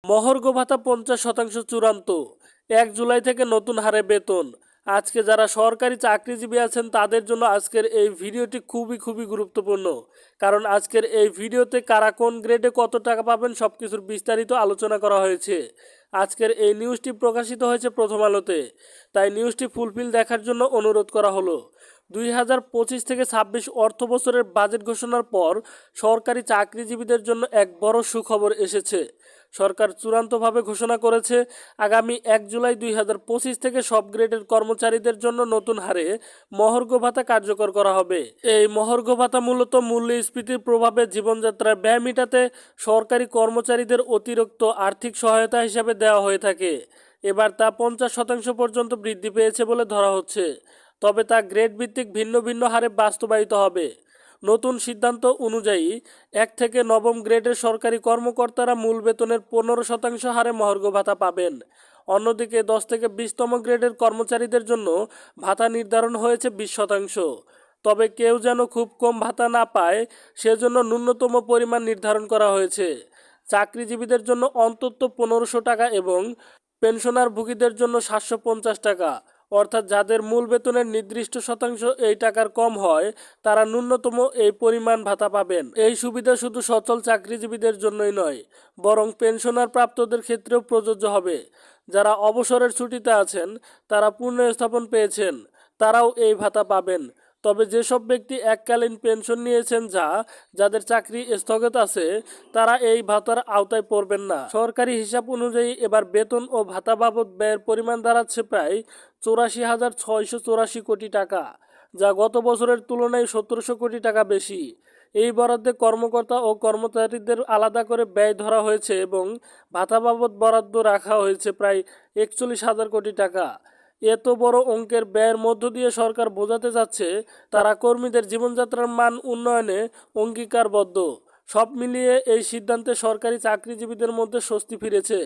মহার্ঘ ভাতা 50% চূড়ান্ত। 1 জুলাই থেকে নতুন হারে বেতন। আজকে যারা সরকারি চাকরিজীবী আছেন তাদের জন্য আজকের এই ভিডিওটি খুবই গুরুত্বপূর্ণ। কারণ আজকের এই ভিডিওতে কারা কোন গ্রেডে কত টাকা পাবেন সবকিছুর বিস্তারিত আলোচনা করা হয়েছে। আজকের এই নিউজটি প্রকাশিত হয়েছে প্রথম আলোতে, তাই নিউজটি ফুলফিল দেখার জন্য অনুরোধ করা হলো। 2025 থেকে 26 অর্থ বছরের বাজেট ঘোষণার পর সরকারি চাকরিজীবীদের জন্য এক বড় সুখবর এসেছে। সরকার চূড়ান্তভাবে ঘোষণা করেছে আগামী 1 জুলাই 2025 থেকে সব গ্রেডের কর্মচারীদের জন্য নতুন হারে মহার্ঘ ভাতা কার্যকর করা হবে। এই মহার্ঘ ভাতা মূলত মূল্যস্ফীতির প্রভাবে জীবনযাত্রার ব্যয় মেটাতে সরকারি কর্মচারীদের অতিরিক্ত আর্থিক সহায়তা হিসাবে দেওয়া হয়ে থাকে। এবার তা 50% পর্যন্ত বৃদ্ধি পেয়েছে বলে ধরা হচ্ছে। তবে তা গ্রেড ভিত্তিক ভিন্ন হারে বাস্তবায়িত হবে। নতুন সিদ্ধান্ত অনুযায়ী 1 থেকে 9ম গ্রেডের সরকারি কর্মকর্তারা মূল বেতনের 15% হারে মহার্ঘ ভাতা পাবেন। অন্যদিকে 10 থেকে 20তম গ্রেডের কর্মচারীদের জন্য ভাতা নির্ধারণ হয়েছে 20%। তবে কেউ যেন খুব কম ভাতা না পায় সেজন্য ন্যূনতম পরিমাণ নির্ধারণ করা হয়েছে। চাকরিজীবীদের জন্য অন্তত 1500 টাকা এবং পেনশনারভোগীদের জন্য 750 টাকা, অর্থাৎ যাদের মূল বেতনের নির্দিষ্ট শতাংশ এই টাকার কম হয় তারা ন্যূনতম এই পরিমাণ ভাতা পাবেন। এই সুবিধা শুধু সচল চাকরিজীবীদের জন্যই নয়, বরং পেনশনার প্রাপ্তদের ক্ষেত্রেও প্রযোজ্য হবে। যারা অবসরের ছুটিতে আছেন, তারা পুনর্স্থাপন পেয়েছেন, তারাও এই ভাতা পাবেন। তবে যেসব ব্যক্তি এককালীন পেনশন নিয়েছেন যাদের চাকরি স্থগিত আছে তারা এই ভাতার আওতায় পড়বেন না। সরকারি হিসাব অনুযায়ী এবার বেতন ও ভাতা বাবদ ব্যয়ের পরিমাণ দাঁড়াচ্ছে প্রায় 84,684 কোটি টাকা, যা গত বছরের তুলনায় 1700 কোটি টাকা বেশি। এই বরাদ্দে কর্মকর্তা ও কর্মচারীদের আলাদা করে ব্যয় ধরা হয়েছে এবং ভাতা বাবদ বরাদ্দ রাখা হয়েছে প্রায় 41,000 কোটি টাকা। এত বড় অঙ্কের ব্যয়ের মধ্য দিয়ে সরকার বোঝাতে চাচ্ছে তারা কর্মীদের জীবনযাত্রার মান উন্নয়নে অঙ্গীকারবদ্ধ। সব মিলিয়ে এই সিদ্ধান্তে সরকারি চাকরিজীবীদের মধ্যে স্বস্তি ফিরেছে।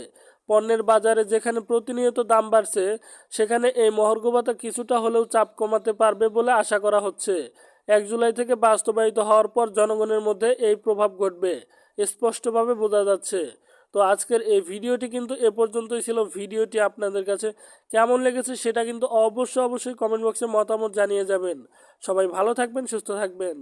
পণ্যের বাজারে যেখানে প্রতিনিয়ত দাম বাড়ছে সেখানে এই মহার্ঘ ভাতা কিছুটা হলেও চাপ কমাতে পারবে বলে আশা করা হচ্ছে। 1 জুলাই থেকে বাস্তবায়িত হওয়ার পর জনগণের মধ্যে এই প্রভাব ঘটবে স্পষ্টভাবে বোঝা যাচ্ছে। তো আজকের এই ভিডিওটি কিন্তু এ পর্যন্তই ছিল। ভিডিওটি আপনাদের কাছে কেমন লেগেছে সেটা কিন্তু অবশ্যই কমেন্ট বক্সে মতামত জানিয়ে যাবেন। সবাই ভালো থাকবেন, সুস্থ থাকবেন।